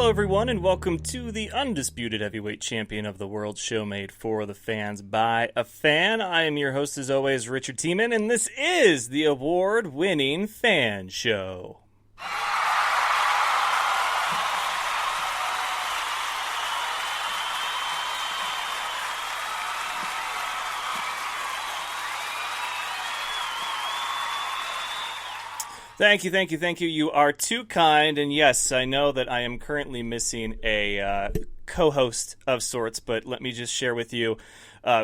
Hello, everyone, and welcome to the undisputed heavyweight champion of the world show made for the fans by a fan. I am your host, as always, Richard Tiemann, and this is the award-winning Fan Show. Thank you. You are too kind, and yes, I know that I am currently missing a co-host of sorts, but let me just share with you,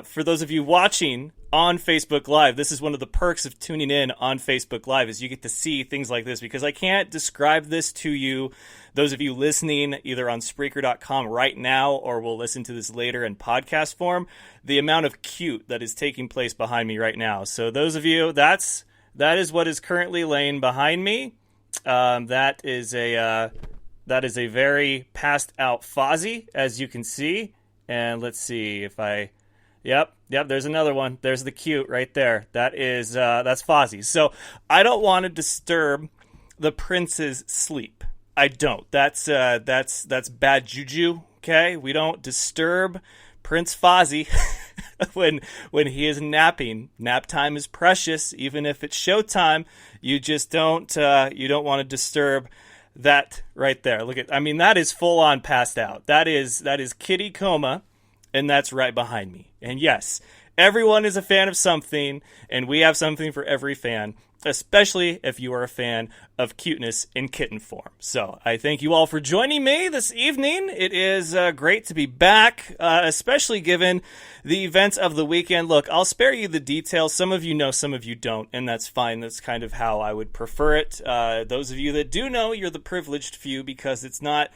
for those of you watching on Facebook Live, this is one of the perks of tuning in on Facebook Live, is you get to see things like this, because I can't describe this to you, those of you listening either on Spreaker.com right now, or will listen to this later in podcast form, the amount of cute that is taking place behind me right now. So those of you, that is what is currently laying behind me. That is a very passed out Fozzie, as you can see. And let's see if I, yep. There's another one. There's the cute right there. That's Fozzie. So I don't want to disturb the prince's sleep. I don't. That's bad juju. Okay, we don't disturb Prince Fozzie when he is napping. Nap time is precious, even if it's showtime. You just don't want to disturb that right there. That is full on passed out. That is kitty coma, and that's right behind me. And yes, everyone is a fan of something, and we have something for every fan, especially if you are a fan of cuteness in kitten form. So I thank you all for joining me this evening. It is great to be back, especially given the events of the weekend. Look, I'll spare you the details. Some of you know, some of you don't, and that's fine. That's kind of how I would prefer it. Those of you that do know, you're the privileged few, because it's not,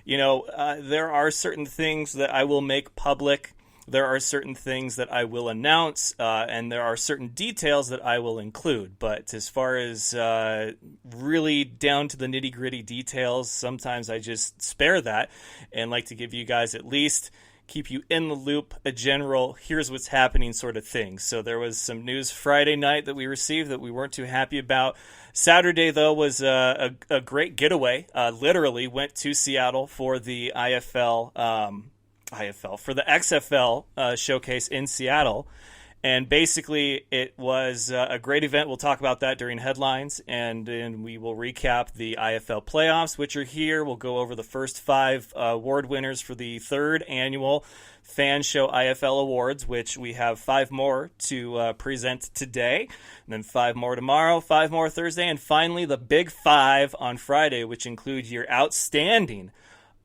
there are certain things that I will make public. There are certain things that I will announce, and there are certain details that I will include. But as far as really down to the nitty-gritty details, sometimes I just spare that and like to give you guys, at least keep you in the loop, a general, here's what's happening sort of thing. So there was some news Friday night that we received that we weren't too happy about. Saturday, though, was a great getaway. Literally went to Seattle for the for the XFL Showcase in Seattle. And basically, it was a great event. We'll talk about that during headlines, and we will recap the IFL playoffs, which are here. We'll go over the first 5 award winners for the 3rd annual Fan Show IFL Awards, which we have 5 more to present today, and then 5 more tomorrow, 5 more Thursday, and finally the Big 5 on Friday, which include your outstanding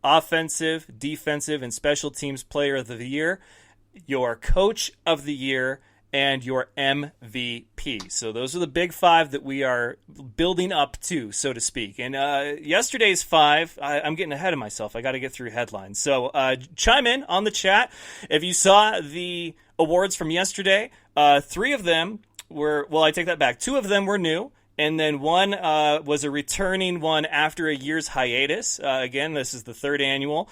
offensive, defensive, and special teams player of the year, your coach of the year, and your MVP. So those are the big 5 that we are building up to, so to speak. And yesterday's 5, I'm getting ahead of myself. I got to get through headlines. So chime in on the chat. If you saw the awards from yesterday, 3 of them were, well, I take that back. 2 of them were new. And then one was a returning one after a year's hiatus. Again, this is the 3rd annual.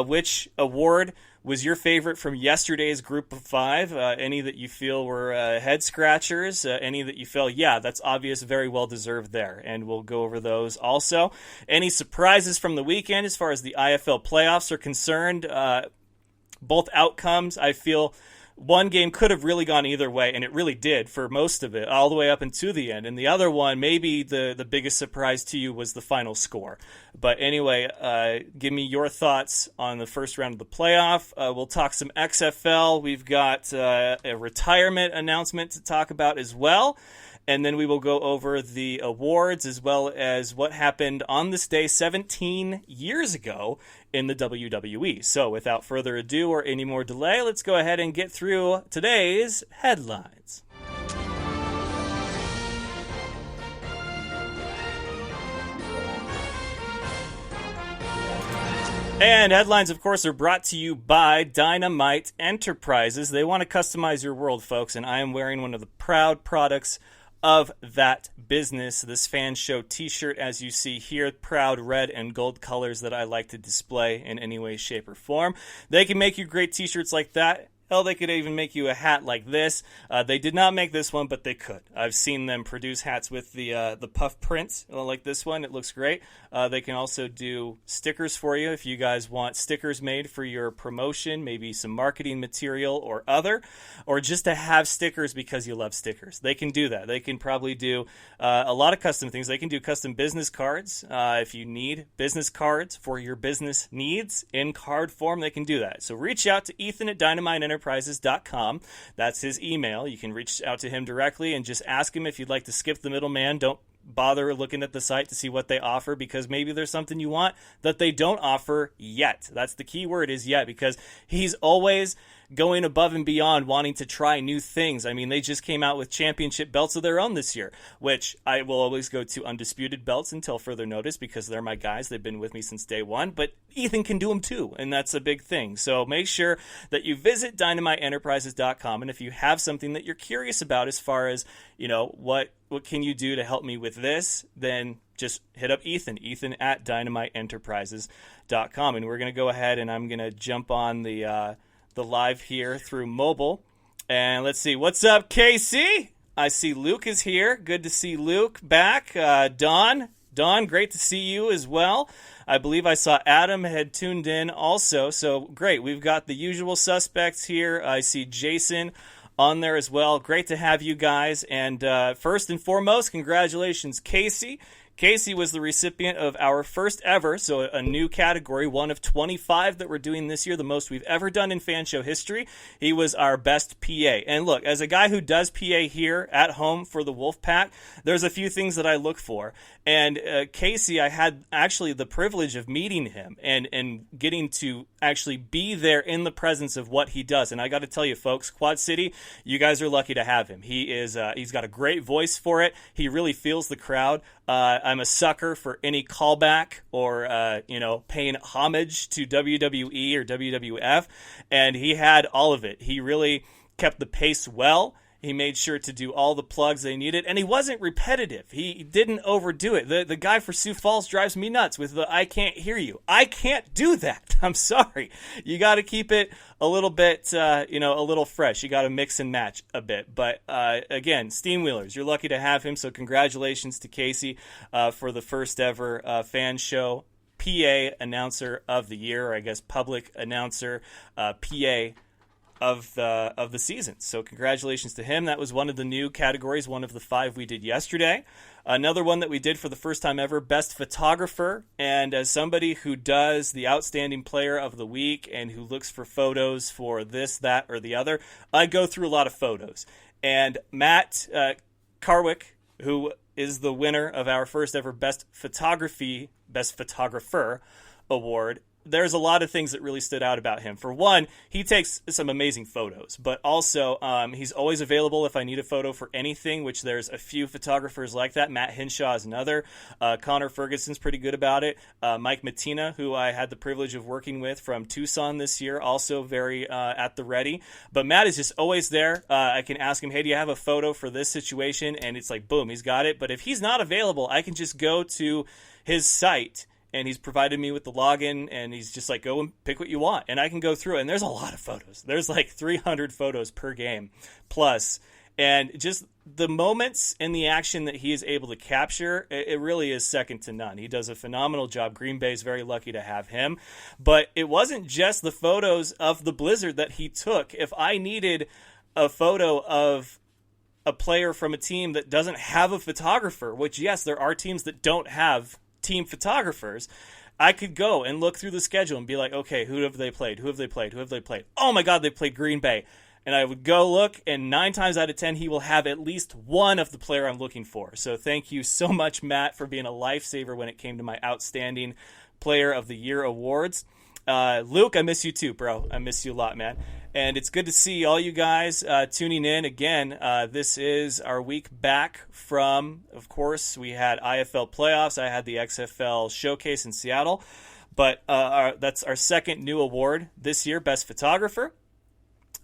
Which award was your favorite from yesterday's group of 5? Any that you feel were head scratchers? Any that you felt, yeah, that's obvious, very well deserved there. And we'll go over those also. Any surprises from the weekend as far as the IFL playoffs are concerned? Both outcomes, I feel, one game could have really gone either way, and it really did for most of it, all the way up into the end. And the other one, maybe the biggest surprise to you, was the final score. But anyway, give me your thoughts on the first round of the playoff. We'll talk some XFL. We've got a retirement announcement to talk about as well. And then we will go over the awards as well as what happened on this day 17 years ago in the WWE. So without further ado or any more delay, let's go ahead and get through today's headlines. And headlines, of course, are brought to you by Dynamite Enterprises. They want to customize your world, folks, and I am wearing one of the proud products of that business, this Fan Show t-shirt, as you see here, proud red and gold colors that I like to display in any way, shape, or form. They can make you great t-shirts like that Hell, they could even make you a hat like this. They did not make this one, but they could. I've seen them produce hats with the puff prints like this one. It looks great. They can also do stickers for you if you guys want stickers made for your promotion, maybe some marketing material or other, or just to have stickers because you love stickers. They can do that. They can probably do a lot of custom things. They can do custom business cards. If you need business cards for your business needs in card form, they can do that. So reach out to Ethan at dynamiteenterprises.com. That's his email. You can reach out to him directly and just ask him if you'd like to skip the middleman. Don't bother looking at the site to see what they offer, because maybe there's something you want that they don't offer yet. That's the key word, is yet, because he's always going above and beyond, wanting to try new things. I mean, they just came out with championship belts of their own this year, which I will always go to undisputed belts until further notice, because they're my guys. They've been with me since day one, but Ethan can do them too, and that's a big thing. So make sure that you visit dynamiteenterprises.com, and if you have something that you're curious about as far as, what can you do to help me with this, then just hit up Ethan at dynamiteenterprises.com. And we're going to go ahead and I'm going to jump on the live here through mobile. And let's see. What's up, Casey? I see Luke is here. Good to see Luke back. Don, great to see you as well. I believe I saw Adam had tuned in also. So great. We've got the usual suspects here. I see Jason on there as well. Great to have you guys. And first and foremost, congratulations, Casey. Casey was the recipient of our first ever, so a new category, one of 25 that we're doing this year, the most we've ever done in Fan Show history. He was our best PA. And look, as a guy who does PA here at home for the Wolfpack, there's a few things that I look for. And Casey, I had actually the privilege of meeting him and getting to actually be there in the presence of what he does. And I got to tell you, folks, Quad City, you guys are lucky to have him. He's got a great voice for it. He really feels the crowd. I'm a sucker for any callback or, paying homage to WWE or WWF. And he had all of it. He really kept the pace well. He made sure to do all the plugs they needed, and he wasn't repetitive. He didn't overdo it. The guy for Sioux Falls drives me nuts with the "I can't hear you." I can't do that. I'm sorry. You got to keep it a little bit, a little fresh. You got to mix and match a bit. But again, Steamwheelers, you're lucky to have him. So congratulations to Casey for the first ever Fan Show PA Announcer of the Year, or I guess Public Announcer PA of the season. So congratulations to him. That was one of the new categories, one of the 5 we did yesterday. Another one that we did for the first time ever, Best Photographer. And as somebody who does the Outstanding Player of the Week and who looks for photos for this, that, or the other, I go through a lot of photos. And Matt Carwick, who is the winner of our first ever Best Photographer award, there's a lot of things that really stood out about him. For one, he takes some amazing photos, but also he's always available if I need a photo for anything, which there's a few photographers like that. Matt Hinshaw is another. Connor Ferguson's pretty good about it. Mike Mattina, who I had the privilege of working with from Tucson this year, also very at the ready. But Matt is just always there. I can ask him, hey, do you have a photo for this situation? And it's like, boom, he's got it. But if he's not available, I can just go to his site, and he's provided me with the login, and he's just like, go and pick what you want. And I can go through it. And there's a lot of photos. There's like 300 photos per game plus. And just the moments and the action that he is able to capture, it really is second to none. He does a phenomenal job. Green Bay is very lucky to have him. But it wasn't just the photos of the blizzard that he took. If I needed a photo of a player from a team that doesn't have a photographer, which, yes, there are teams that don't have team photographers, I could go and look through the schedule and be like, okay, who have they played? Who have they played? Who have they played? Oh my God, they played Green Bay. And I would go look, and 9 times out of 10, he will have at least one of the player I'm looking for. So thank you so much, Matt, for being a lifesaver when it came to my Outstanding Player of the Year awards. Luke, I miss you too, bro. I miss you a lot, man. And it's good to see all you guys tuning in. Again, this is our week back from, of course, we had IFL playoffs. I had the XFL Showcase in Seattle. But that's our second new award this year, Best Photographer.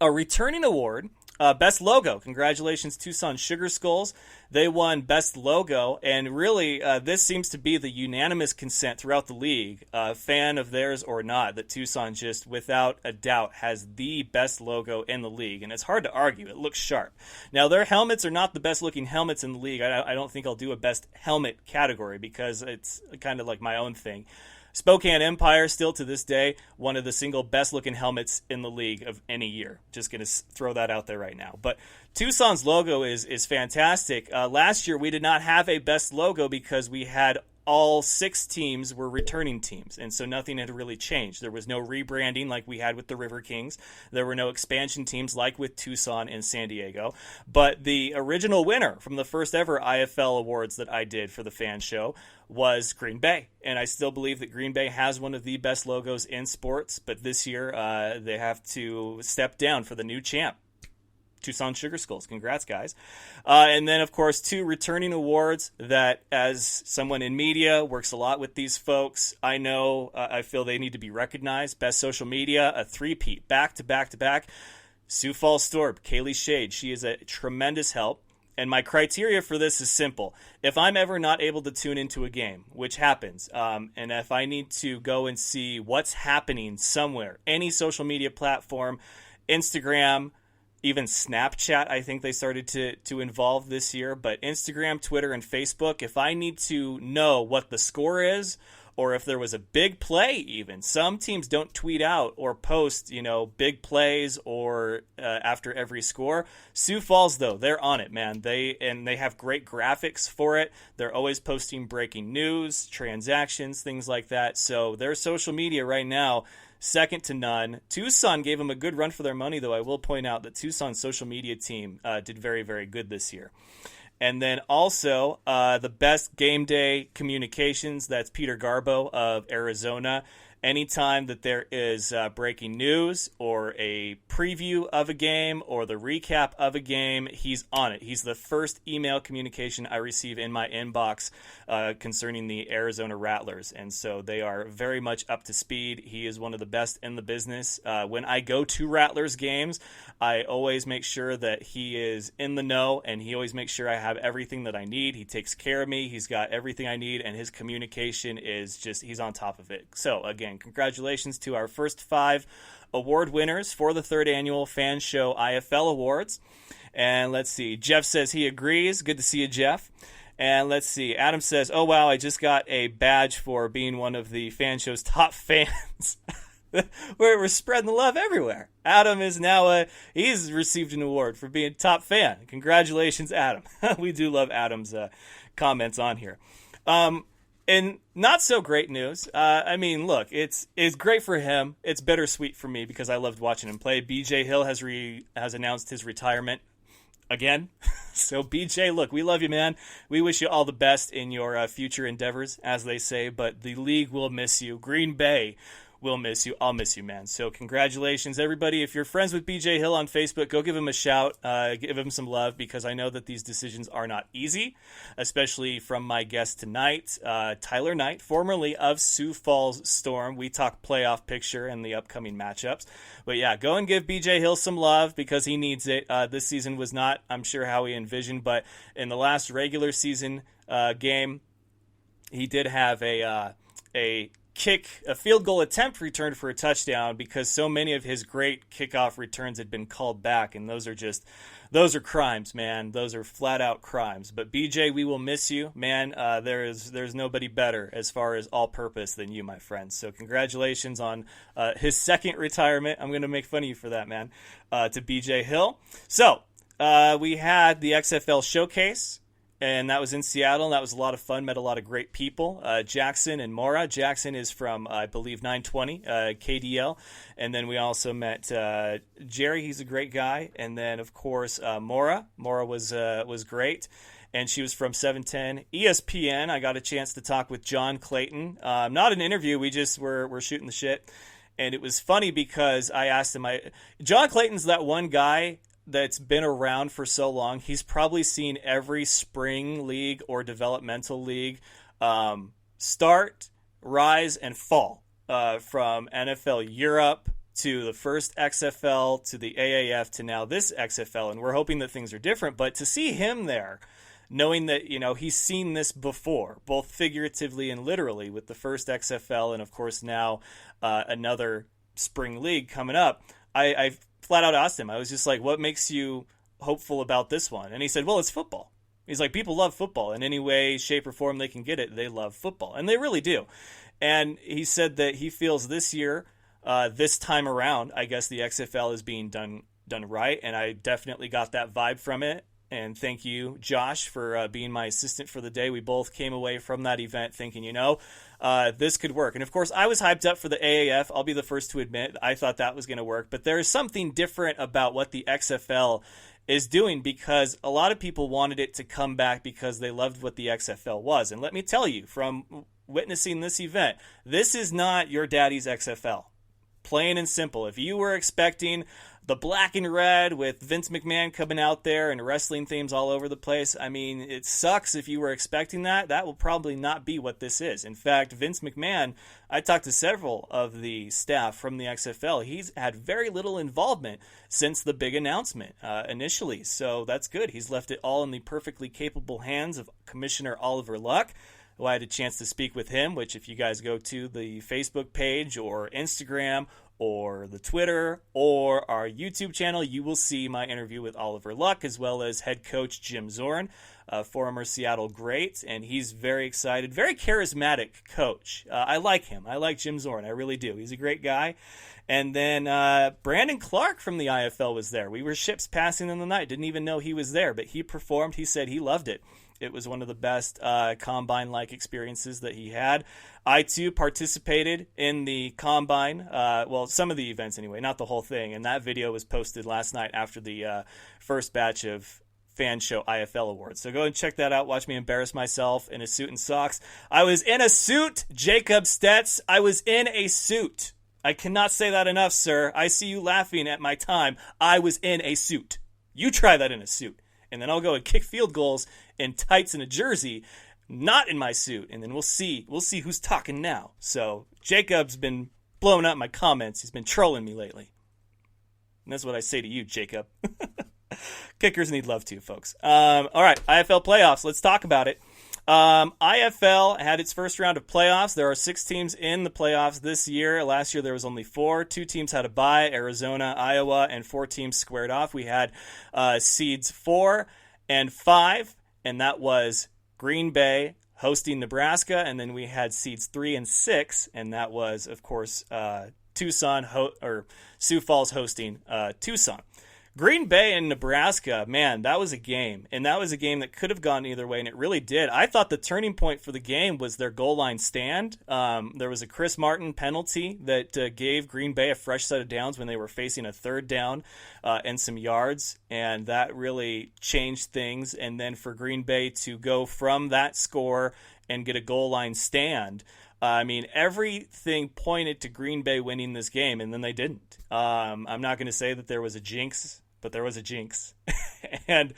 A returning award Best logo. Congratulations, Tucson Sugar Skulls. They won Best Logo, and really, this seems to be the unanimous consent throughout the league, fan of theirs or not, that Tucson just, without a doubt, has the best logo in the league, and it's hard to argue. It looks sharp. Now, their helmets are not the best-looking helmets in the league. I don't think I'll do a best helmet category because it's kind of like my own thing. Spokane Empire, still to this day, one of the single best-looking helmets in the league of any year. Just going to throw that out there right now. But Tucson's logo is fantastic. Last year, we did not have a best logo because we had all 6 teams were returning teams, and so nothing had really changed. There was no rebranding like we had with the River Kings. There were no expansion teams like with Tucson and San Diego. But the original winner from the first ever IFL awards that I did for the fan show was Green Bay, and I still believe that Green Bay has one of the best logos in sports, but this year they have to step down for the new champ, Tucson Sugar Skulls. Congrats, guys. And then, of course, 2 returning awards that, as someone in media, works a lot with these folks, I know I feel they need to be recognized. Best social media, a 3-peat, back-to-back-to-back. Sioux Falls Storb, Kaylee Shade. She is a tremendous help. And my criteria for this is simple. If I'm ever not able to tune into a game, which happens, and if I need to go and see what's happening somewhere, any social media platform, Instagram, even Snapchat, I think they started to involve this year, but Instagram, Twitter, and Facebook, if I need to know what the score is, or if there was a big play even. Some teams don't tweet out or post, big plays or after every score. Sioux Falls, though, they're on it, man. They have great graphics for it. They're always posting breaking news, transactions, things like that. So their social media right now, second to none. Tucson gave them a good run for their money, though. I will point out that Tucson's social media team did very, very good this year. And then also the best game day communications, that's Peter Garbo of Arizona. Anytime that there is breaking news or a preview of a game or the recap of a game, he's on it. He's the first email communication I receive in my inbox concerning the Arizona Rattlers. And so they are very much up to speed. He is one of the best in the business. When I go to Rattlers games, I always make sure that he is in the know, and he always makes sure I have everything that I need. He takes care of me. He's got everything I need, and his communication is just, he's on top of it. So, again, congratulations to our first 5 award winners for the 3rd annual Fan Show IFL Awards. And let's see, Jeff says he agrees. Good to see you, Jeff. And let's see, Adam says, oh, wow, I just got a badge for being one of the Fan Show's top fans. We're spreading the love everywhere. Adam is now he's received an award for being top fan. Congratulations, Adam. We do love Adam's comments on here. And not so great news. I mean, look, it's great for him. It's bittersweet for me because I loved watching him play. BJ Hill has announced his retirement again. So BJ, look, we love you, man. We wish you all the best in your future endeavors, as they say. But the league will miss you. Green Bay will miss you. I'll miss you, man. So congratulations, everybody. If you're friends with BJ Hill on Facebook, go give him a shout. Give him some love, because I know that these decisions are not easy, especially from my guest tonight, Tyler Knight, formerly of Sioux Falls Storm. We talk playoff picture and the upcoming matchups. But yeah, go and give BJ Hill some love because he needs it. This season was not, I'm sure, how he envisioned, but in the last regular season game, he did have a field goal attempt returned for a touchdown, because so many of his great kickoff returns had been called back, and those are crimes, man. Those are flat out crimes. But BJ, we will miss you, man. There's nobody better as far as all purpose than you, my friend. So congratulations on his second retirement. I'm going to make fun of you for that, man, to BJ Hill. So we had the XFL Showcase, and that was in Seattle, and that was a lot of fun. Met a lot of great people. Jackson and Mora. Jackson is from, I believe, 920, KDL. And then we also met Jerry. He's a great guy. And then, of course, Mora. Mora was great. And she was from 710 ESPN. I got a chance to talk with John Clayton. Not an interview. We just were shooting the shit. And it was funny because I asked him, John Clayton's that one guy that's been around for so long. He's probably seen every spring league or developmental league start, rise, and fall from NFL Europe to the first XFL to the AAF to now this XFL, and we're hoping that things are different. But to see him there, knowing that, he's seen this before, both figuratively and literally, with the first XFL and, of course, now another spring league coming up, I flat out asked him, I was just like, what makes you hopeful about this one? And he said, well, it's football. He's like, people love football in any way, shape, or form they can get it. They love football, and they really do. And he said that he feels this year, this time around, I guess the XFL is being done right, and I definitely got that vibe from it. And thank you, Josh, for being my assistant for the day. We both came away from that event thinking, this could work. And, of course, I was hyped up for the AAF. I'll be the first to admit I thought that was going to work. But there's something different about what the XFL is doing, because a lot of people wanted it to come back because they loved what the XFL was. And let me tell you, from witnessing this event, this is not your daddy's XFL. Plain and simple. If you were expecting the black and red with Vince McMahon coming out there and wrestling themes all over the place, I mean, it sucks if you were expecting that. That will probably not be what this is. In fact, Vince McMahon, I talked to several of the staff from the XFL. He's had very little involvement since the big announcement initially, so that's good. He's left it all in the perfectly capable hands of Commissioner Oliver Luck, who I had a chance to speak with him, which if you guys go to the Facebook page or Instagram or the Twitter or our YouTube channel, you will see my interview with Oliver Luck, as well as head coach Jim Zorn, former Seattle great, and he's very excited, very charismatic coach. I like him. I like Jim Zorn. I really do. He's a great guy. And then Brandon Clark from the IFL was there. We were ships passing in the night. Didn't even know he was there, but he performed. He said he loved it. It was one of the best combine-like experiences that he had. I, too, participated in the combine. Well, some of the events anyway, not the whole thing. And that video was posted last night after the first batch of Fan Show IFL Awards. So go and check that out. Watch me embarrass myself in a suit and socks. I was in a suit, Jacob Stetz. I was in a suit. I cannot say that enough, sir. I see you laughing at my time. I was in a suit. You try that in a suit. And then I'll go and kick field goals in tights and a jersey, not in my suit. And then we'll see who's talking now. So Jacob's been blowing up my comments. He's been trolling me lately. And that's what I say to you, Jacob. Kickers need love too, folks. All right, IFL playoffs. Let's talk about it. IFL had its first round of playoffs. There are 6 teams in the playoffs this year. Last year there was only 4. 2 teams had a bye, Arizona, Iowa, and 4 teams squared off. We had seeds 4 and 5, and that was Green Bay hosting Nebraska, and then we had seeds 3 and 6, and that was, of course, Sioux Falls hosting Tucson. Green Bay and Nebraska, man, that was a game. And that was a game that could have gone either way, and it really did. I thought the turning point for the game was their goal line stand. There was a Chris Martin penalty that gave Green Bay a fresh set of downs when they were facing a third down and some yards, and that really changed things. And then for Green Bay to go from that score and get a goal line stand, I mean, everything pointed to Green Bay winning this game, and then they didn't. I'm not going to say that there was a jinx, but there was a jinx. And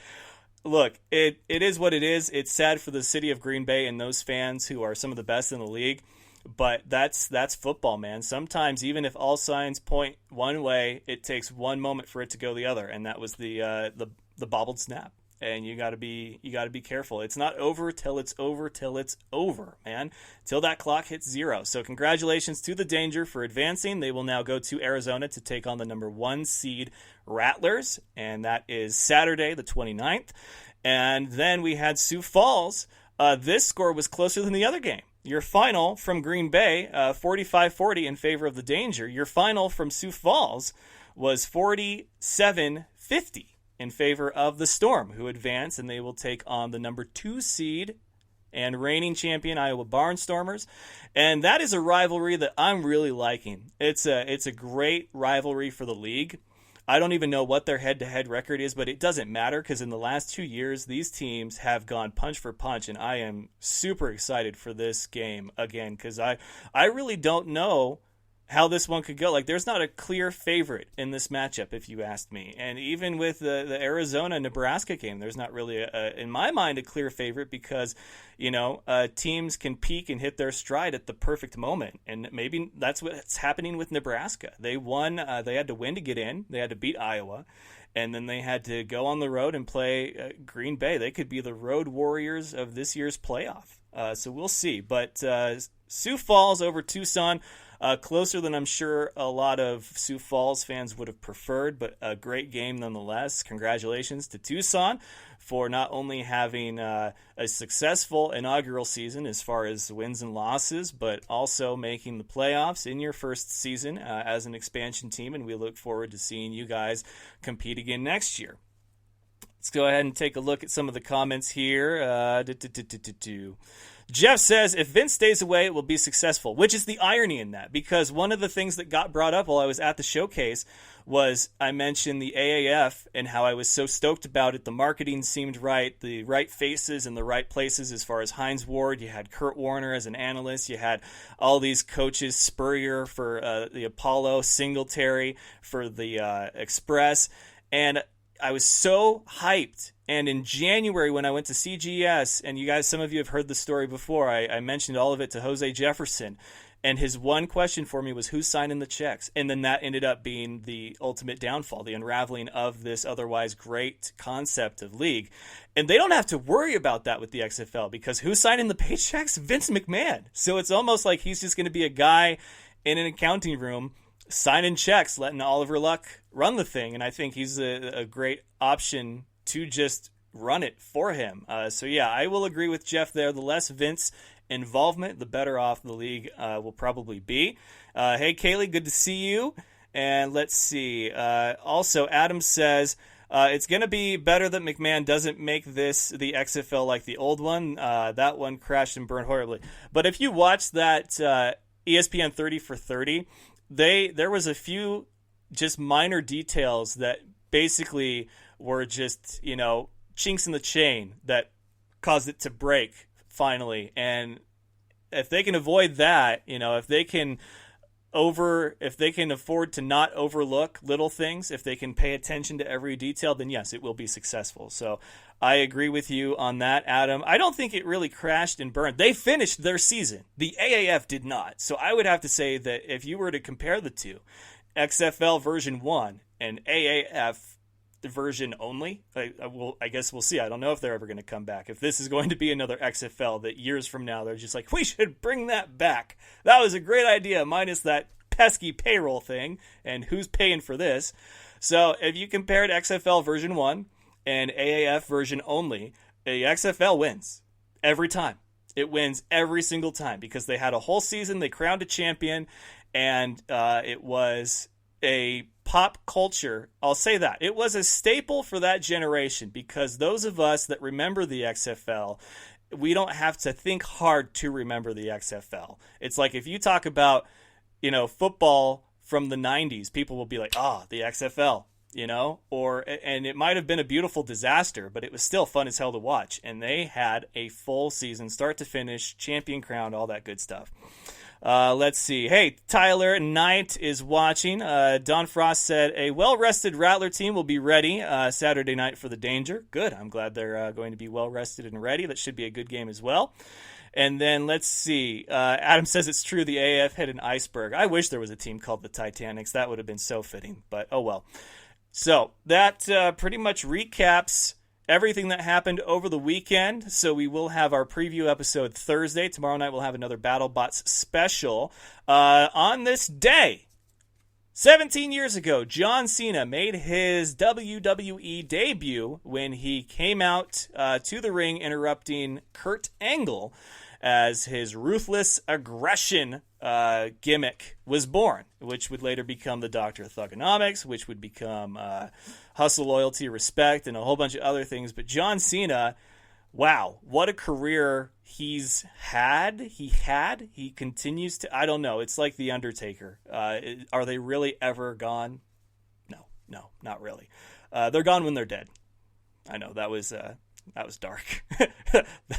look, it is what it is. It's sad for the city of Green Bay and those fans who are some of the best in the league, but that's football, man. Sometimes even if all signs point one way, it takes one moment for it to go the other, and that was the bobbled snap. And you got to be careful. It's not over till it's over, man. Till that clock hits 0. So congratulations to the Danger for advancing. They will now go to Arizona to take on the number 1 seed Rattlers, and that is Saturday the 29th. And then we had Sioux Falls. This score was closer than the other game. Your final from Green Bay, 45-40 in favor of the Danger. Your final from Sioux Falls was 47-50. In favor of the Storm, who advance, and they will take on the number 2 seed and reigning champion Iowa Barnstormers. And that is a rivalry that I'm really liking. It's a great rivalry for the league. I don't even know what their head-to-head record is, but it doesn't matter because in the last 2 years, these teams have gone punch for punch, and I am super excited for this game again because I really don't know how this one could go. Like, there's not a clear favorite in this matchup, if you asked me. And even with the Arizona-Nebraska game, there's not really, in my mind, a clear favorite because, teams can peak and hit their stride at the perfect moment. And maybe that's what's happening with Nebraska. They won. They had to win to get in. They had to beat Iowa. And then they had to go on the road and play Green Bay. They could be the road warriors of this year's playoff. So we'll see. But Sioux Falls over Tucson, closer than I'm sure a lot of Sioux Falls fans would have preferred, but a great game nonetheless. Congratulations to Tucson for not only having a successful inaugural season as far as wins and losses, but also making the playoffs in your first season as an expansion team, and we look forward to seeing you guys compete again next year. Let's go ahead and take a look at some of the comments here. Jeff says, if Vince stays away, it will be successful, which is the irony in that, because one of the things that got brought up while I was at the showcase was I mentioned the AAF and how I was so stoked about it. The marketing seemed right, the right faces in the right places as far as Hines Ward. You had Kurt Warner as an analyst. You had all these coaches, Spurrier for the Apollo, Singletary for the Express, and I was so hyped. And in January, when I went to CGS, and you guys, some of you have heard the story before, I mentioned all of it to Jose Jefferson. And his one question for me was, who's signing the checks? And then that ended up being the ultimate downfall, the unraveling of this otherwise great concept of league. And they don't have to worry about that with the XFL, because who's signing the paychecks? Vince McMahon. So it's almost like he's just going to be a guy in an accounting room signing checks, letting Oliver Luck run the thing. And I think he's a great option to just run it for him. So yeah, I will agree with Jeff there. The less Vince involvement, the better off the league will probably be. Hey, Kaylee, good to see you. And let's see. Also, Adam says, it's going to be better that McMahon doesn't make this the XFL like the old one. That one crashed and burned horribly. But if you watch that ESPN 30 for 30, there was a few just minor details that basically were just, chinks in the chain that caused it to break finally. And if they can avoid that, if they can afford to not overlook little things, if they can pay attention to every detail, then yes, it will be successful. So I agree with you on that, Adam. I don't think it really crashed and burned. They finished their season. The AAF did not. So I would have to say that if you were to compare the two, XFL version 1 and AAF version only, I guess we'll see. I don't know if they're ever going to come back. If this is going to be another XFL that years from now they're just like, we should bring that back. That was a great idea, minus that pesky payroll thing, and who's paying for this? So if you compared XFL version 1 and AAF version only, the XFL wins every time. It wins every single time because they had a whole season, they crowned a champion, and it was a pop culture. I'll say that. It was a staple for that generation because those of us that remember the XFL, we don't have to think hard to remember the XFL. It's like if you talk about, football from the 90s, people will be like, the XFL, and it might have been a beautiful disaster, but it was still fun as hell to watch. And they had a full season, start to finish, champion crowned, all that good stuff. Let's see. Hey, Tyler Knight is watching. Don Frost said, a well-rested Rattler team will be ready Saturday night for the Danger. Good. I'm glad they're going to be well-rested and ready. That should be a good game as well. And then let's see. Adam says it's true the AF hit an iceberg. I wish there was a team called the Titanics. That would have been so fitting, but oh well. So that pretty much recaps everything that happened over the weekend. So we will have our preview episode Thursday. Tomorrow night we'll have another BattleBots special. On this day, 17 years ago, John Cena made his WWE debut when he came out to the ring interrupting Kurt Angle as his ruthless aggression gimmick was born, which would later become the Doctor of Thugonomics, which would become Hustle, Loyalty, Respect, and a whole bunch of other things. But John Cena, wow, what a career he's had. He continues to, I don't know, it's like The Undertaker. Are they really ever gone? No, not really. They're gone when they're dead. I know, that was dark.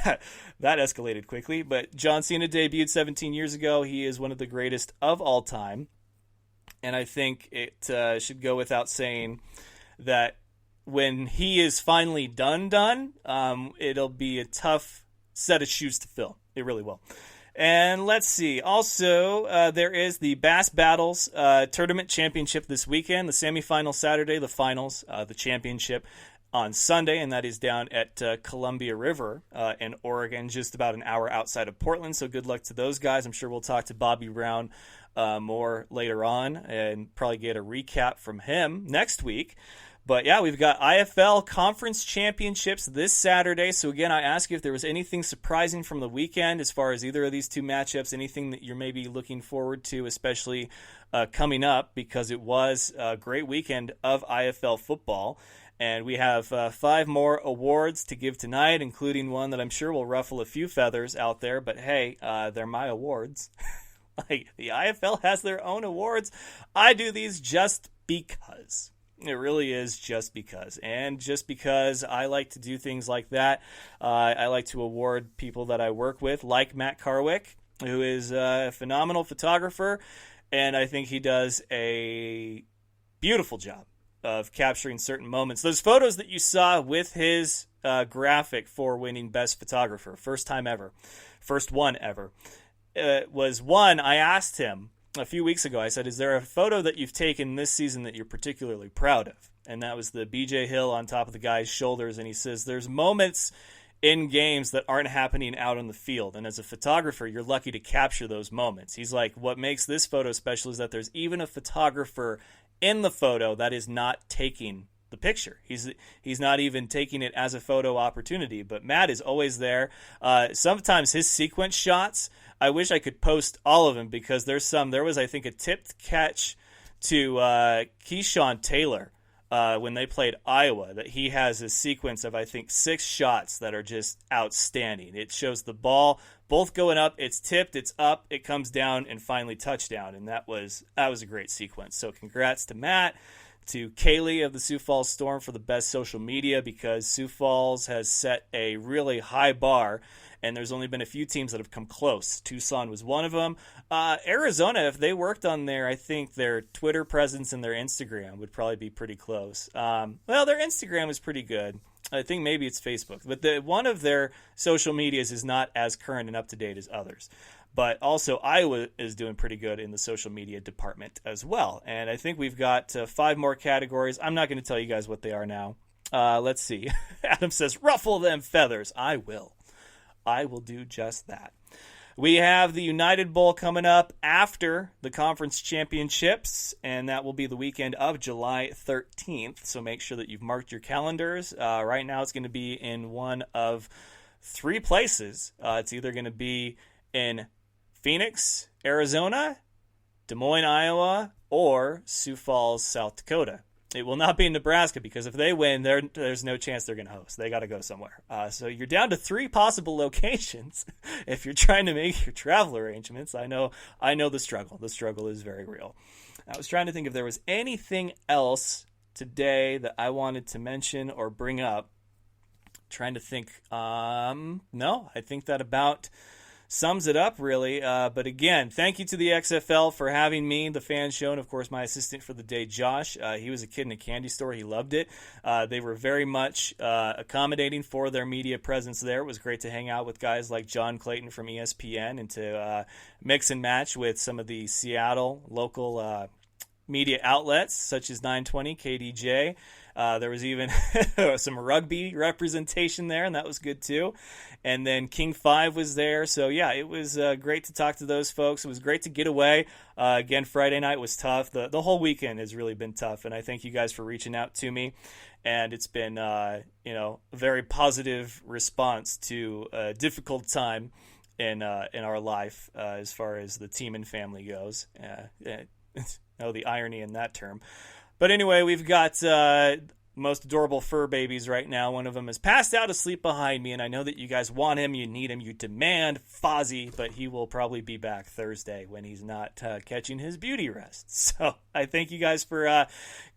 that escalated quickly. But John Cena debuted 17 years ago. He is one of the greatest of all time. And I think it should go without saying that when he is finally done, it'll be a tough set of shoes to fill. It really will. And let's see. Also, there is the Bass Battles Tournament Championship this weekend. The semifinals Saturday, the finals, the championship on Sunday, and that is down at Columbia River in Oregon, just about an hour outside of Portland. So good luck to those guys. I'm sure we'll talk to Bobby Brown more later on and probably get a recap from him next week. But yeah, we've got IFL Conference Championships this Saturday. So again, I ask you if there was anything surprising from the weekend as far as either of these two matchups, anything that you're maybe looking forward to, especially coming up, because it was a great weekend of IFL football. And we have 5 more awards to give tonight, including one that I'm sure will ruffle a few feathers out there. But hey, they're my awards. Like, the IFL has their own awards. I do these just because. It really is just because. And just because I like to do things like that, I like to award people that I work with, like Matt Carwick, who is a phenomenal photographer. And I think he does a beautiful job of capturing certain moments. Those photos that you saw with his graphic for winning Best Photographer, first time ever, first one ever, was one I asked him a few weeks ago. I said, is there a photo that you've taken this season that you're particularly proud of? And that was the BJ Hill on top of the guy's shoulders. And he says, there's moments in games that aren't happening out on the field. And as a photographer, you're lucky to capture those moments. He's like, what makes this photo special is that there's even a photographer in the photo that is not taking the picture. He's not even taking it as a photo opportunity. But Matt is always there. Sometimes his sequence shots, I wish I could post all of them, because there was, I think, a tipped catch to Keyshawn Taylor when they played Iowa, that he has a sequence of, I think, 6 shots that are just outstanding. It shows the ball both going up, it's tipped, it's up, it comes down, and finally touchdown. And that was a great sequence. So congrats to Matt, to Kaylee of the Sioux Falls Storm for the best social media, because Sioux Falls has set a really high bar, and there's only been a few teams that have come close. Tucson was one of them. Arizona, if they worked on I think their Twitter presence and their Instagram would probably be pretty close. Well, their Instagram is pretty good. I think maybe it's Facebook. But one of their social medias is not as current and up-to-date as others. But also Iowa is doing pretty good in the social media department as well. And I think we've got 5 more categories. I'm not going to tell you guys what they are now. Let's see. Adam says, ruffle them feathers. I will do just that. We have the United Bowl coming up after the conference championships, and that will be the weekend of July 13th. So make sure that you've marked your calendars. Right now it's going to be in one of 3 places. It's either going to be in Phoenix, Arizona, Des Moines, Iowa, or Sioux Falls, South Dakota. It will not be in Nebraska, because if they win, there's no chance they're going to host. They got to go somewhere. So you're down to 3 possible locations if you're trying to make your travel arrangements. I know the struggle. The struggle is very real. I was trying to think if there was anything else today that I wanted to mention or bring up. Trying to think. No, I think that about sums it up, really. But again, thank you to the XFL for having me, the Fan Show, and of course my assistant for the day, Josh. He was a kid in a candy store. He loved it. They were very much accommodating for their media presence there. It was great to hang out with guys like John Clayton from ESPN and to mix and match with some of the Seattle local media outlets, such as 920, KDJ. There was even some rugby representation there, and that was good too. And then King 5 was there. So, yeah, it was great to talk to those folks. It was great to get away. Again, Friday night was tough. The whole weekend has really been tough, and I thank you guys for reaching out to me. And it's been, a very positive response to a difficult time in our life as far as the team and family goes. The irony in that term. But anyway, we've got most adorable fur babies right now. One of them is passed out asleep behind me, and I know that you guys want him, you need him, you demand Fozzie, but he will probably be back Thursday when he's not catching his beauty rest. So I thank you guys for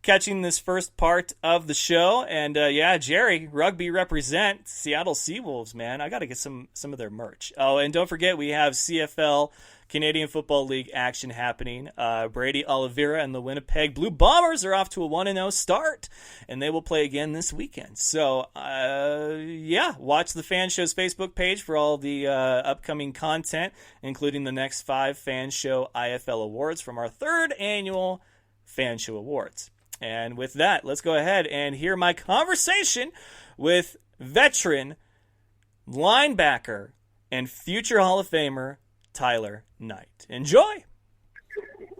catching this first part of the show. And Jerry, rugby represent Seattle Seawolves, man. I got to get some of their merch. Oh, and don't forget, we have CFL Canadian Football League action happening. Brady Oliveira and the Winnipeg Blue Bombers are off to a 1-0 start, and they will play again this weekend. So, watch the Fan Show's Facebook page for all the upcoming content, including the next 5 Fan Show IFL awards from our 3rd annual Fan Show Awards. And with that, let's go ahead and hear my conversation with veteran linebacker and future Hall of Famer Tyler Knight. Enjoy!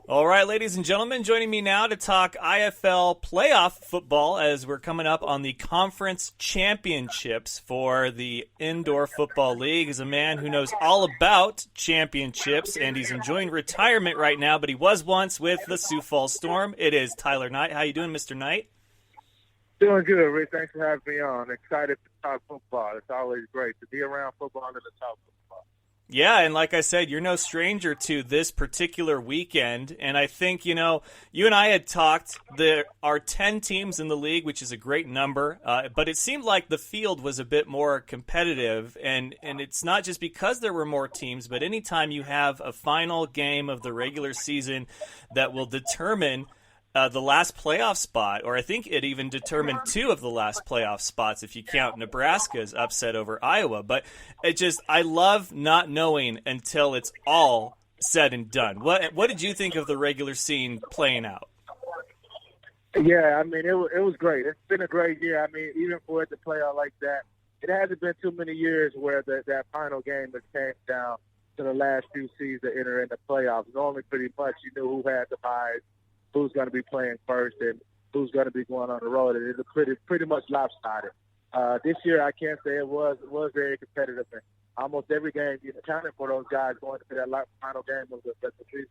All right, ladies and gentlemen, joining me now to talk IFL playoff football as we're coming up on the conference championships for the Indoor Football League is a man who knows all about championships, and he's enjoying retirement right now, but he was once with the Sioux Falls Storm. It is Tyler Knight. How you doing, Mr. Knight? Doing good, Rick. Thanks for having me on. Excited to talk football. It's always great to be around football and to talk football. Yeah, and like I said, you're no stranger to this particular weekend, and I think, you and I had talked, there are 10 teams in the league, which is a great number, but it seemed like the field was a bit more competitive, and it's not just because there were more teams, but anytime you have a final game of the regular season that will determine the last playoff spot, or I think it even determined 2 of the last playoff spots if you count Nebraska's upset over Iowa. But I love not knowing until it's all said and done. What did you think of the regular season playing out? Yeah, I mean, it was great. It's been a great year. I mean, even for it to play out like that, it hasn't been too many years where that final game has came down to the last few seeds to enter in the playoffs. Normally, pretty much, you knew who had the buys, who's going to be playing first, and who's going to be going on the road. And it's pretty much lopsided. This year, I can't say it was very competitive. And almost every game, you accounted for those guys going to that final game of the season.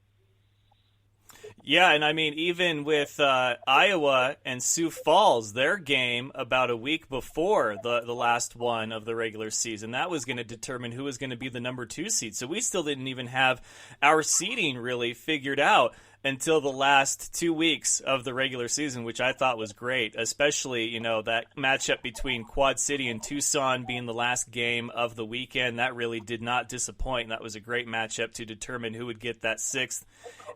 Yeah, and I mean, even with Iowa and Sioux Falls, their game about a week before the last one of the regular season, that was going to determine who was going to be the number 2 seed. So we still didn't even have our seeding really figured out until the last 2 weeks of the regular season, which I thought was great, especially, that matchup between Quad City and Tucson being the last game of the weekend. That really did not disappoint. That was a great matchup to determine who would get that 6th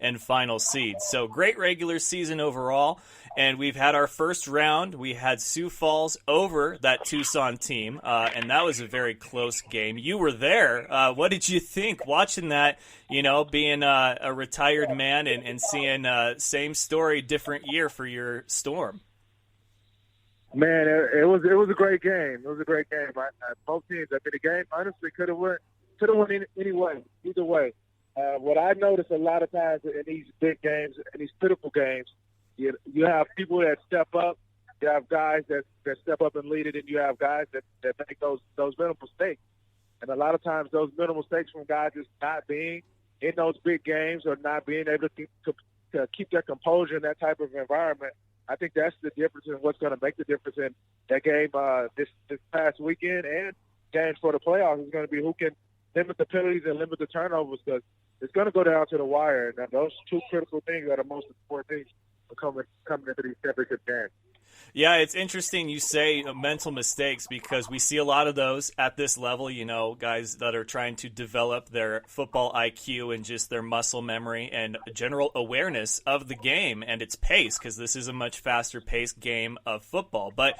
and final seed. So great regular season overall, and we've had our first round. We had Sioux Falls over that Tucson team, and that was a very close game. You were there. What did you think watching that, being a retired man and seeing same story, different year for your Storm? Man, it was a great game. It was a great game. Both teams. I mean, the game honestly could have went any way, either way. What I notice a lot of times in these big games, in these pitiful games, you have people that step up. You have guys that step up and lead it, and you have guys that make those mental mistakes. And a lot of times those mental mistakes from guys is not being in those big games or not being able to keep their composure in that type of environment. I think that's the difference in what's going to make the difference in that game this past weekend and games for the playoffs is going to be who can limit the penalties and limit the turnovers, because it's going to go down to the wire. And those 2 critical things are the most important things coming into these championship games. Yeah, it's interesting you say mental mistakes, because we see a lot of those at this level, guys that are trying to develop their football IQ and just their muscle memory and general awareness of the game and its pace, because this is a much faster paced game of football. But,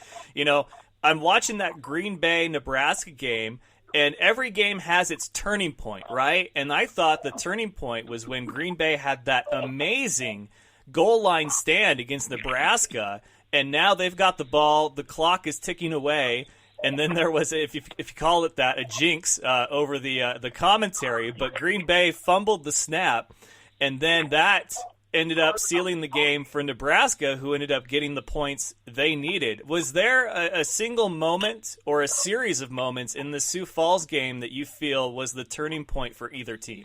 I'm watching that Green Bay Nebraska game, and every game has its turning point, right? And I thought the turning point was when Green Bay had that amazing goal line stand against Nebraska, and now they've got the ball, the clock is ticking away, and then there was, if you call it that, a jinx over the commentary, but Green Bay fumbled the snap, and then that ended up sealing the game for Nebraska, who ended up getting the points they needed. Was there a single moment or a series of moments in the Sioux Falls game that you feel was the turning point for either team?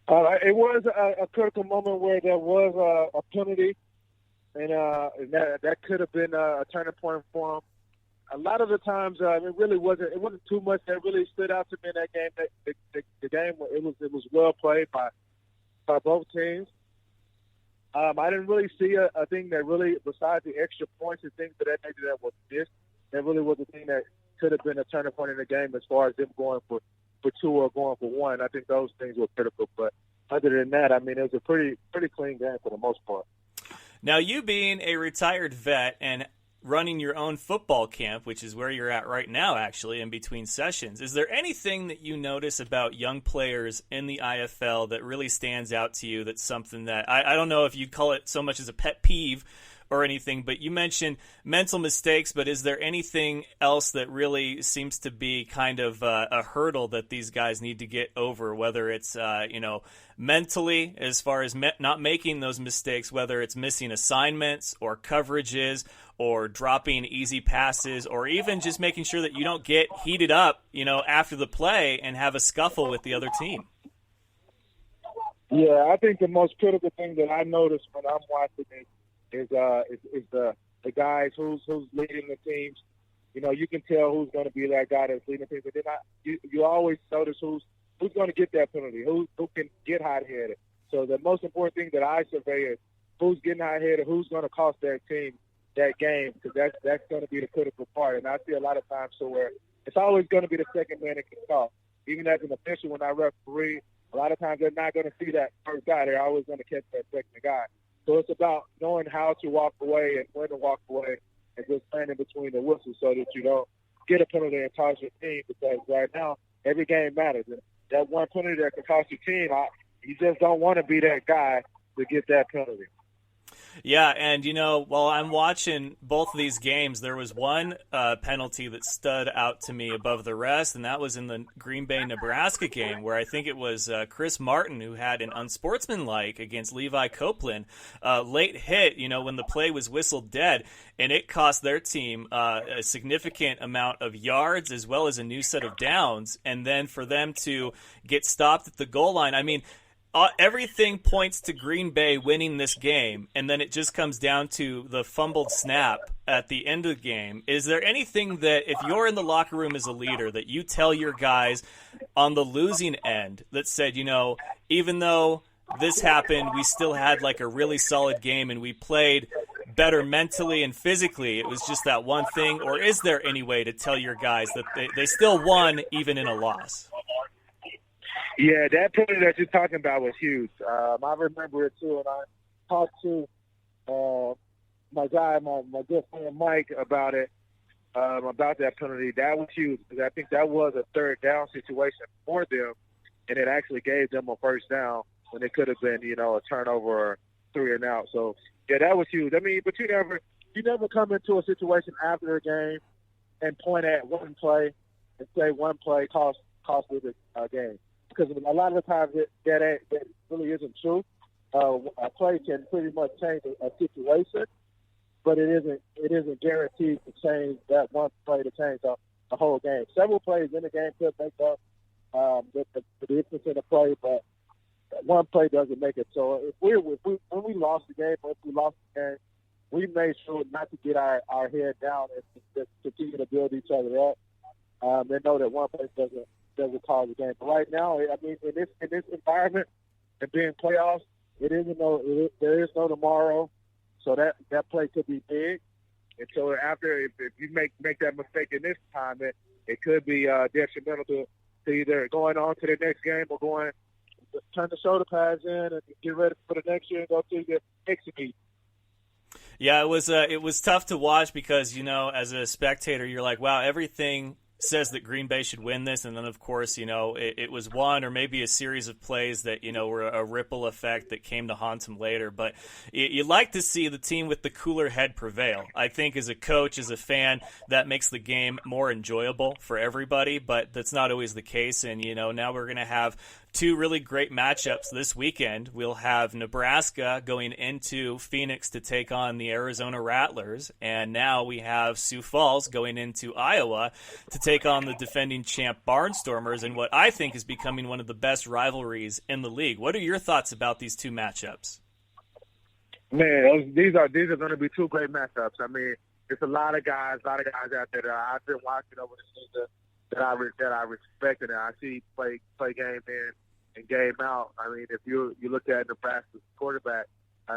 It was a critical moment where there was a penalty, and that could have been a turning point for them. A lot of the times, it wasn't too much that really stood out to me in that game. The game, it was well played by both teams. I didn't really see a thing that really, besides the extra points and things of that nature that was missed, that really was a thing that could have been a turning point in the game as far as them going for for two or going for one. I think those things were critical. But other than that, I mean, it was a pretty clean game for the most part. Now, you being a retired vet and running your own football camp, which is where you're at right now, actually, in between sessions, is there anything that you notice about young players in the IFL that really stands out to you? That's something that I don't know if you'd call it so much as a pet peeve or anything, but you mentioned mental mistakes, but is there anything else that really seems to be kind of a hurdle that these guys need to get over, whether it's, mentally, as far as not making those mistakes, whether it's missing assignments or coverages or dropping easy passes, or even just making sure that you don't get heated up, after the play and have a scuffle with the other team? Yeah, I think the most critical thing that I notice when I'm watching is the guys who's leading the teams. You can tell who's going to be that guy that's leading the team, but then you always notice who's going to get that penalty, who can get hot-headed. So the most important thing that I survey is who's getting hot-headed, who's going to cost their team that game, because that's going to be the critical part. And I see a lot of times where it's always going to be the second man that can call. Even as an official, when I referee, a lot of times they're not going to see that first guy. They're always going to catch that second guy. So it's about knowing how to walk away and when to walk away and just standing between the whistles so that you don't get a penalty and cost your team, because right now every game matters. And that one penalty that can cost your team, you just don't want to be that guy to get that penalty. Yeah, and while I'm watching both of these games, there was one penalty that stood out to me above the rest, and that was in the Green Bay, Nebraska game, where I think it was Chris Martin who had an unsportsmanlike against Levi Copeland late hit, when the play was whistled dead, and it cost their team a significant amount of yards as well as a new set of downs, and then for them to get stopped at the goal line, I mean, everything points to Green Bay winning this game, and then it just comes down to the fumbled snap at the end of the game. Is there anything that, if you're in the locker room as a leader, that you tell your guys on the losing end that said, even though this happened, we still had like a really solid game and we played better mentally and physically? It was just that one thing. Or is there any way to tell your guys that they still won even in a loss? Yeah, that penalty that you're talking about was huge. I remember it too, and I talked to my good friend Mike about it, about that penalty. That was huge because I think that was a third down situation for them, and it actually gave them a first down when it could have been, a turnover or 3 and out. So yeah, that was huge. I mean, but you never come into a situation after a game and point at one play and say one play cost me the game. Because a lot of the times that really isn't true. A play can pretty much change a situation, but it isn't guaranteed to change that one play to change the whole game. Several plays in the game could make up the difference in the play, but one play doesn't make it. So when we lost the game, we made sure not to get our head down and just continue to build each other up. And know that one play doesn't cause the game. But right now, I mean, in this environment and being playoffs, there is no tomorrow, so that play could be big. And so after, if you make that mistake in this time, it could be detrimental to either going on to the next game or turn the shoulder pads in and get ready for the next year and go to your next meet. Yeah, it was tough to watch because, as a spectator, you're like, wow, everything says that Green Bay should win this, and then of course, it was one or maybe a series of plays that, were a ripple effect that came to haunt them later. But you like to see the team with the cooler head prevail. I think as a coach, as a fan, that makes the game more enjoyable for everybody, but that's not always the case. And, now we're going to have 2 really great matchups this weekend. We'll have Nebraska going into Phoenix to take on the Arizona Rattlers, and now we have Sioux Falls going into Iowa to take on the defending champ Barnstormers in what I think is becoming one of the best rivalries in the league. What are your thoughts about these 2 matchups? Man, these are going to be 2 great matchups. I mean, there's a lot of guys out there that I've been watching over the season that I respect and I see play game in and game out. I mean, if you look at Nebraska's quarterback,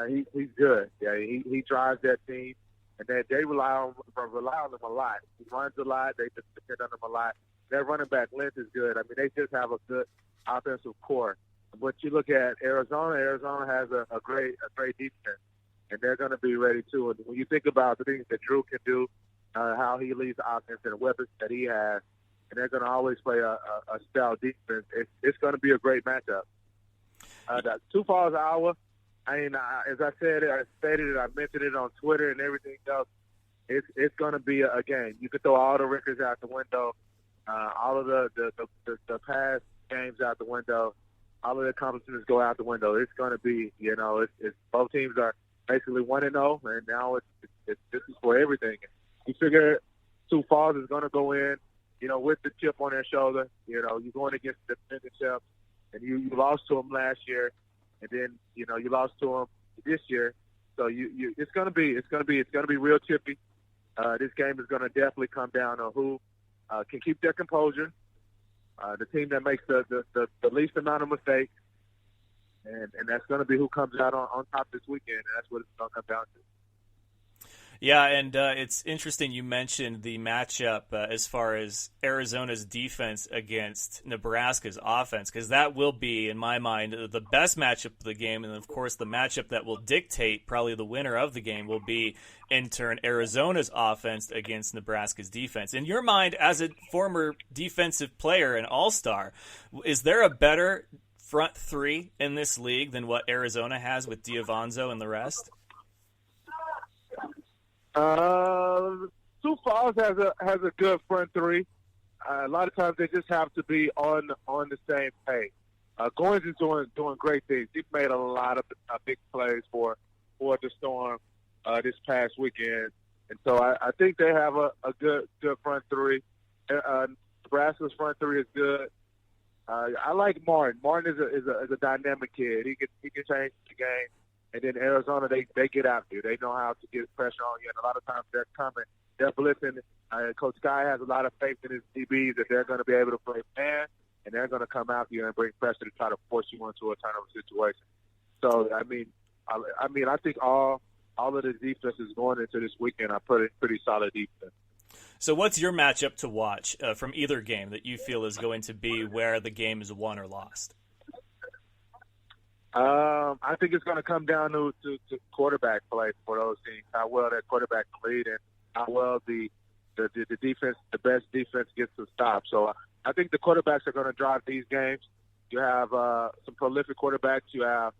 he's good. Yeah, he drives that team, and they rely on him a lot. He runs a lot. They just depend on him a lot. Their running back length is good. I mean, they just have a good offensive core. But you look at Arizona. Arizona has a great defense, and they're going to be ready too. And when you think about the things that Drew can do, how he leads the offense and the weapons that he has, and they're going to always play a stout defense. It's going to be a great matchup. Sioux Falls, Iowa. I mean, as I said, I stated it, I mentioned it on Twitter and everything else. It's going to be a game. You could throw all the records out the window, all of the past games out the window, all of the accomplishments go out the window. It's going to be, it's both teams are basically 1-0, and now this is for everything. You figure Sioux Falls is going to go in, with the chip on their shoulder. You're going against the defending champs, and you lost to them last year, and then you lost to them this year. So it's going to be real chippy. This game is going to definitely come down to who can keep their composure, the team that makes the least amount of mistakes, and that's going to be who comes out on top this weekend, and that's what it's going to come down to. Yeah, and it's interesting you mentioned the matchup as far as Arizona's defense against Nebraska's offense, because that will be, in my mind, the best matchup of the game. And, of course, the matchup that will dictate probably the winner of the game will be, in turn, Arizona's offense against Nebraska's defense. In your mind, as a former defensive player and all-star, is there a better front three in this league than what Arizona has with Diavanzo and the rest? Sioux Falls has a good front three. A lot of times they just have to be on the same page. Goins is doing great things. He's made a lot of big plays for the Storm this past weekend, and so I think they have a good front three. Nebraska's front three is good. I like Martin. Martin is a dynamic kid. He can change the game. And then Arizona, they get after you. They know how to get pressure on you. And a lot of times they're coming. They're blitzing. Coach Guy has a lot of faith in his DBs that they're going to be able to play man, and they're going to come after you and bring pressure to try to force you into a turnover situation. So, I think all of the defenses going into this weekend are pretty solid defense. So what's your matchup to watch from either game that you feel is going to be where the game is won or lost? I think it's going to come down to quarterback play for those teams. How well that quarterback can lead and how well the defense, the best defense, gets to stop. So I think the quarterbacks are going to drive these games. You have some prolific quarterbacks. You have,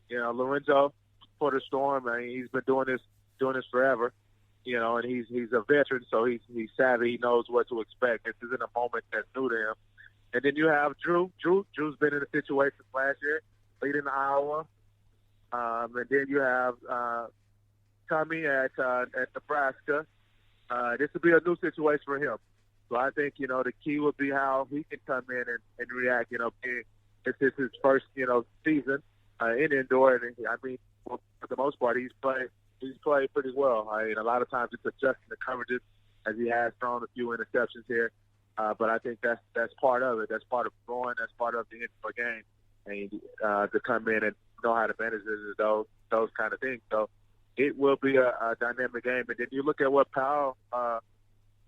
Lorenzo for the Storm. I mean, he's been doing this forever. And he's a veteran, so he's savvy. He knows what to expect. This isn't a moment that's new to him. And then you have Drew. Drew's been in a situation last year, leading Iowa. And then you have Tommy at Nebraska. This will be a new situation for him. So I think, the key will be how he can come in and react. This is his first, season in indoor. And for the most part, he's played pretty well. A lot of times it's adjusting the coverages, as he has thrown a few interceptions here. But I think that's part of it. That's part of growing. That's part of the indoor game. And to come in and know how to manage those kind of things. So it will be a dynamic game. And then you look at what Powell,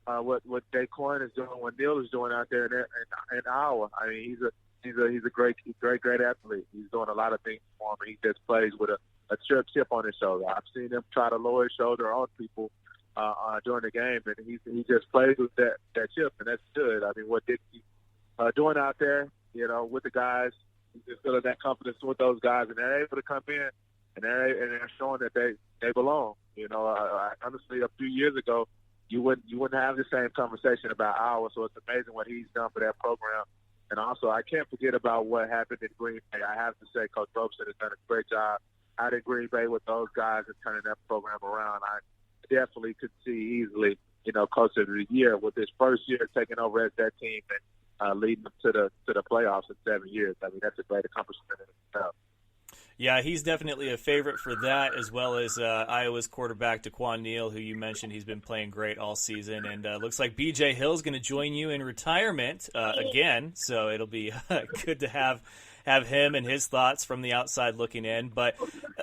what Daquan is doing, what Neal is doing out there in Iowa. I mean, he's a great athlete. He's doing a lot of things for him. He just plays with a chip on his shoulder. I've seen him try to lower his shoulder on people during the game, and he just plays with that chip, and that's good. I mean, what Dixie's doing out there, with the guys. He's just feeling that confidence with those guys, and they're able to come in, and they're showing that they belong. Honestly, a few years ago, you wouldn't have the same conversation about Iowa. So it's amazing what he's done for that program. And also, I can't forget about what happened in Green Bay. I have to say, Coach Robeson has done a great job out in Green Bay with those guys and turning that program around. I definitely could see easily, closer to the year with his first year taking over as that team and leading them to the playoffs in 7 years. I mean, that's a great accomplishment in itself. Yeah, he's definitely a favorite for that, as well as Iowa's quarterback Daquan Neal, who you mentioned. He's been playing great all season, and looks like B.J. Hill's going to join you in retirement again, so it'll be good to have him and his thoughts from the outside looking in. But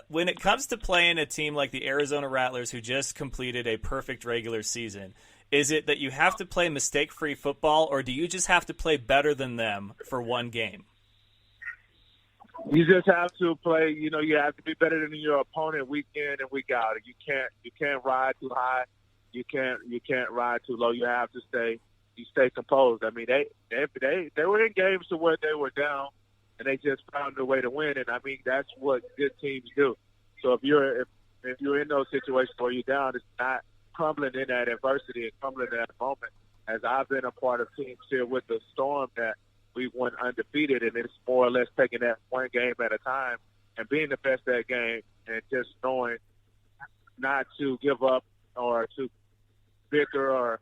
when it comes to playing a team like the Arizona Rattlers, who just completed a perfect regular season, Is it that you have to play mistake-free football, or do you just have to play better than them for one game? You just have to play. You know, you have to be better than your opponent week in and week out. You can't ride too high. You can't ride too low. You have to stay composed. I mean, they were in games to where they were down, and they just found a way to win. And I mean, that's what good teams do. So if you're in those situations where you're down, it's not crumbling in that adversity and crumbling in that moment. As I've been a part of teams here with the Storm that we went undefeated, and it's more or less taking that one game at a time and being the best at that game, and just knowing not to give up or to bicker or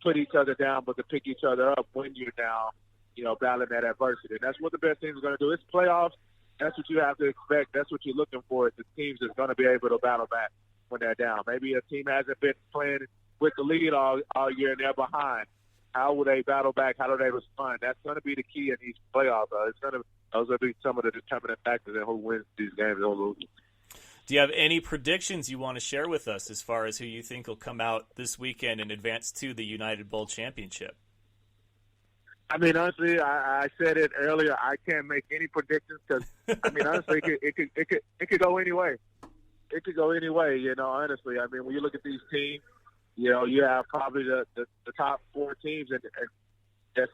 put each other down, but to pick each other up when you're down, you know, battling that adversity. And that's what the best teams are going to do. It's playoffs. That's what you have to expect. That's what you're looking for. It's the teams that's going to be able to battle back when they're down. Maybe a team hasn't been playing with the lead all year and they're behind. How will they battle back? How do they respond? That's going to be the key in these playoffs. Those will be some of the determining factors in who wins these games or loses. Do you have any predictions you want to share with us as far as who you think will come out this weekend and advance to the United Bowl Championship? I mean, honestly, I said it earlier. I can't make any predictions because, I mean, honestly, it could go any way. It could go any way, you know, honestly. I mean, when you look at these teams, you know, you have probably the top four teams and that's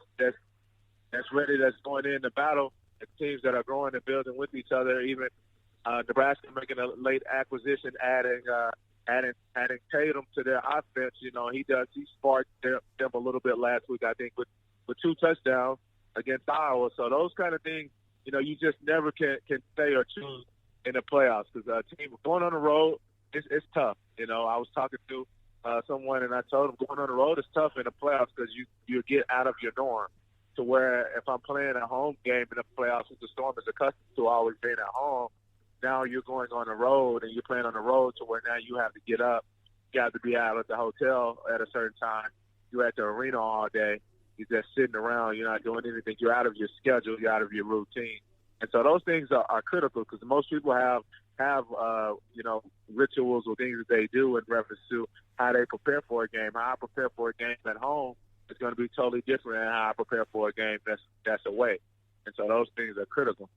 ready, that's going in the battle. The teams that are growing and building with each other. Even Nebraska making a late acquisition, adding Tatum to their offense. You know, he sparked them a little bit last week, I think, with 2 touchdowns against Iowa. So those kind of things, you know, you just never can say or choose in the playoffs because a team going on the road, it's tough. You know, I was talking to someone and I told him going on the road is tough in the playoffs because you get out of your norm. To where if I'm playing a home game in the playoffs, which the Storm is accustomed to always being at home, now you're going on the road and you're playing on the road to where now you have to get up, you have to be out at the hotel at a certain time. You're at the arena all day. You're just sitting around. You're not doing anything. You're out of your schedule. You're out of your routine. And so those things are critical because most people have you know, rituals or things that they do in reference to how they prepare for a game. How I prepare for a game at home is going to be totally different than how I prepare for a game that's away. And so those things are critical.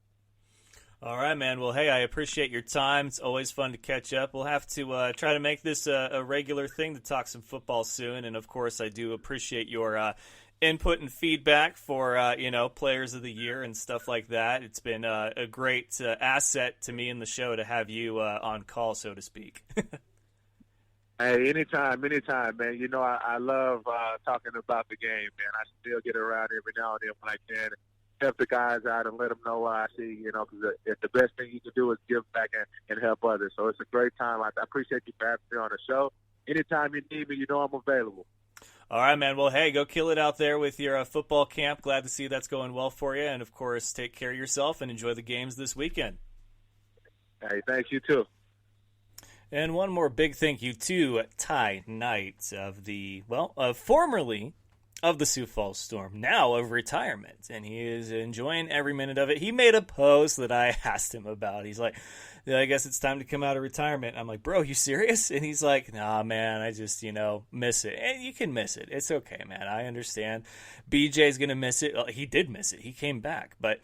All right, man. Well, hey, I appreciate your time. It's always fun to catch up. We'll have to try to make this a regular thing to talk some football soon. And, of course, I do appreciate your input and feedback for, you know, players of the year and stuff like that. It's been a great asset to me in the show to have you on call, so to speak. Hey, anytime, man. You know, I love talking about the game, man. I still get around every now and then when I can. Help the guys out and let them know what I see, you know, because if the best thing you can do is give back and help others. So it's a great time. I appreciate you for having me on the show. Anytime you need me, you know I'm available. All right, man. Well, hey, go kill it out there with your football camp. Glad to see that's going well for you. And, of course, take care of yourself and enjoy the games this weekend. Hey, thanks. You too. And one more big thank you to Ty Knight formerly of the Sioux Falls Storm, now of retirement, and he is enjoying every minute of it. He made a post that I asked him about. He's like, yeah, I guess it's time to come out of retirement. I'm like, bro, you serious? And he's like, nah, man, I just, you know, miss it. And you can miss it. It's okay, man. I understand. BJ's going to miss it. Well, he did miss it. He came back. But,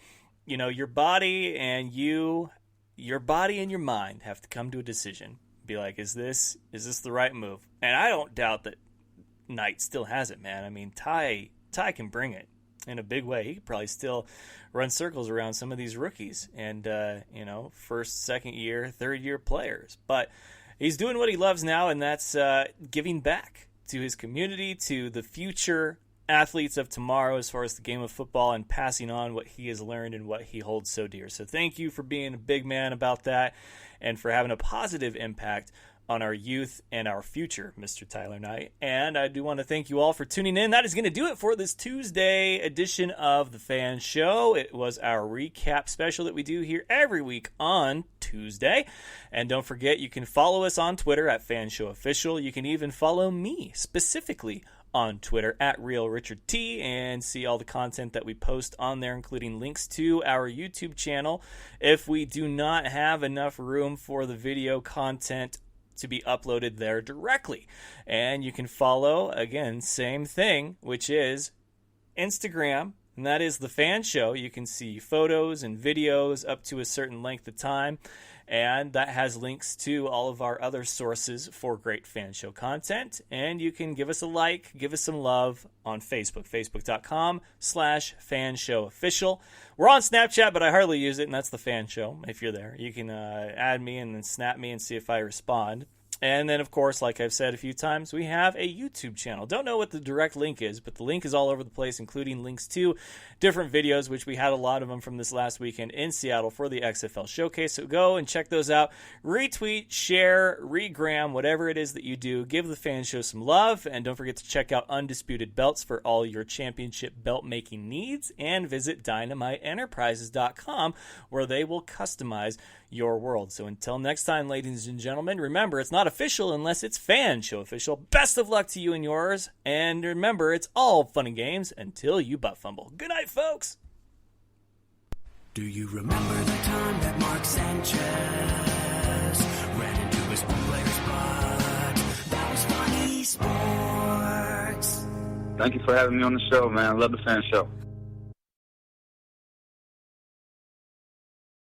you know, your body and your mind have to come to a decision. Be like, is this the right move? And I don't doubt that Knight still has it, man. I mean, Ty can bring it in a big way. He could probably still run circles around some of these rookies and, you know, first, second year, third year players. But he's doing what he loves now, and that's giving back to his community, to the future athletes of tomorrow as far as the game of football, and passing on what he has learned and what he holds so dear. So thank you for being a big man about that and for having a positive impact on our youth and our future, Mr. Tyler Knight. And I do want to thank you all for tuning in. That is going to do it for this Tuesday edition of the F.A.N Show. It was our recap special that we do here every week on Tuesday. And don't forget, you can follow us on Twitter at F.A.N Show Official. You can even follow me specifically on Twitter at RealRichardT and see all the content that we post on there, including links to our YouTube channel. If we do not have enough room for the video content to be uploaded there directly. And you can follow, again, same thing, which is Instagram, and that is The Fan Show. You can see photos and videos up to a certain length of time, and that has links to all of our other sources for great Fan Show content. And you can give us a like, give us some love on Facebook, facebook.com/fanshowofficial. We're on Snapchat, but I hardly use it, and that's The Fan Show. If you're there, you can add me and then snap me and see if I respond. And then, of course, like I've said a few times, we have a YouTube channel. Don't know what the direct link is, but the link is all over the place, including links to different videos, which we had a lot of them from this last weekend in Seattle for the XFL Showcase. So go and check those out. Retweet, share, regram, whatever it is that you do. Give the Fan Show some love. And don't forget to check out Undisputed Belts for all your championship belt-making needs. And visit DynamiteEnterprises.com, where they will customize your world. So until next time, ladies and gentlemen, remember, it's not official unless it's Fan Show official. Best of luck to you and yours. And remember, it's all fun and games until you butt fumble. Good night, folks. Do you remember the time that Mark Sanchez ran into his player's butt? That was funny sports. Thank you for having me on the show, man. I love the Fan Show.